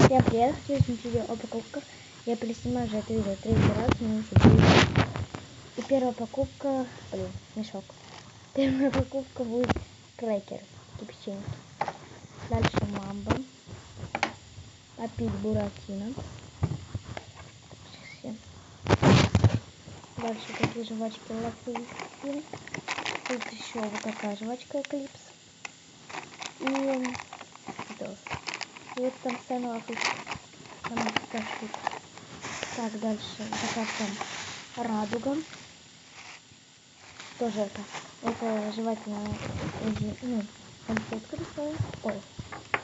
Всем привет, сегодня видео о покупках. Я переснимаю же это видео третий раз, мне уже будет. И первая покупка, мешок. Первая покупка будет крекер, печеньки. Дальше мамба. Опять буратино. Дальше такие жвачки лафейки. Тут еще вот такая жвачка Эклипс. И Скитлс. И вот там самая штука. Так, дальше такая там радуга. Тоже это жевательная, конфетка такая. Ой,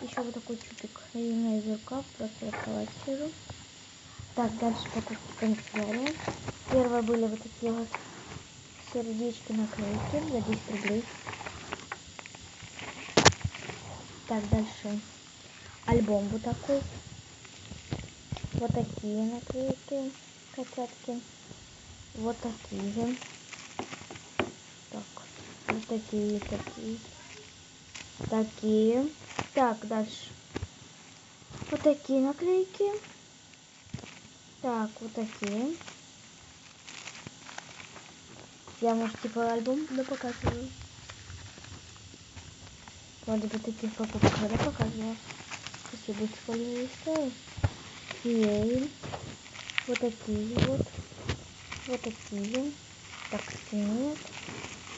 еще вот такой чупик. Я имею из рука, просто я в кровати сижу. Так, дальше покупки канцелярия. Первые были вот такие вот сердечки наклейки за 10 рублей. Так, дальше альбом вот такой. Вот такие наклейки, котятки. Вот такие. Так, вот такие. Такие. Так, дальше. Вот такие наклейки. Так, вот такие. Я, может, типа альбом туда показываю. Вроде бы таких покупок я показывала. Спасибо, использовали. И вот такие вот. Вот такие. Так, нет.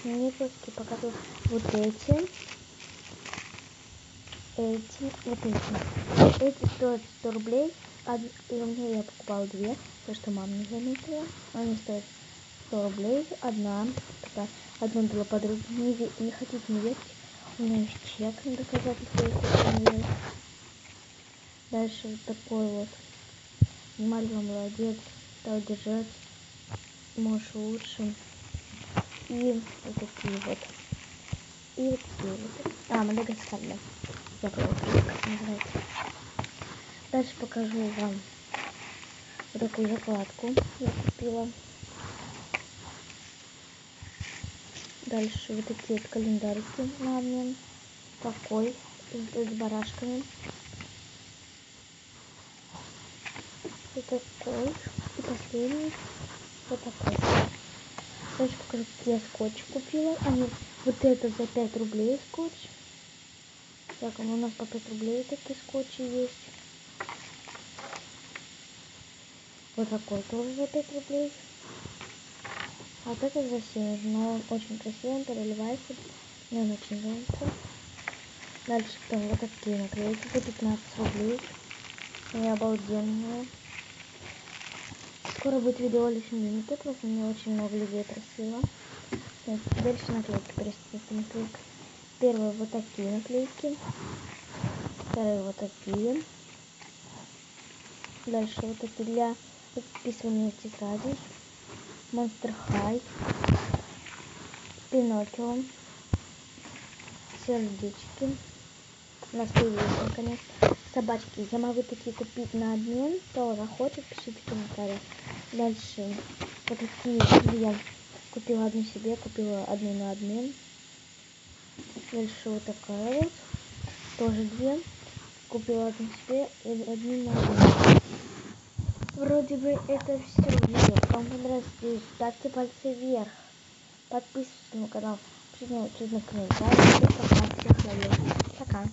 Не просто показываю. Вот эти. Вот эти. Эти стоят 100 рублей. И у меня я покупала две, потому что мама не заметила. Они стоят 100 рублей. Одна такая. Одна была подруга. Не хотите не верить. У меня есть чек на доказательство, если не верить. Дальше вот такой вот. Маленький молодец. Стал держать. Можешь лучше. И вот такие вот. И вот такие вот. Мадагаскар, да. Забыла, как называется. Дальше покажу вам вот такую закладку. Я купила. Дальше вот такие вот календарики на обмен. Такой. С барашками. Вот такой. И последний. Вот такой. Дальше покажу, какие я скотч купила. Они вот это за 5 рублей скотч. Так, у нас по 5 рублей такие скотчи есть. Вот такой тоже за 5 рублей. А вот это за 7. Но он очень красивый, он переливается. Мне он очень нравится. Дальше там вот такие наклейки по 15 рублей. Они обалденные. Скоро будет видео лишний лимит, просто мне очень много людей просило. Дальше наклейки, переступы наклейки. Первые вот такие наклейки. Вторые вот такие. Дальше вот такие для подписывания тетрадей. Monster High. Пиноккио. Сердечки. У нас появились наконец собачки. Я могу такие купить на обмен. Кто захочет, пишите в комментариях. Дальше вот такие я купила одну себе, купила одну на обмен. Дальше вот такая вот. Тоже две. Купила одну себе и одну на обмен. Вроде бы это все видео. Вам понравилось, ставьте пальцы вверх. Подписывайтесь на канал. Пишите на комментарии. Пока. Всех люблю. Пока.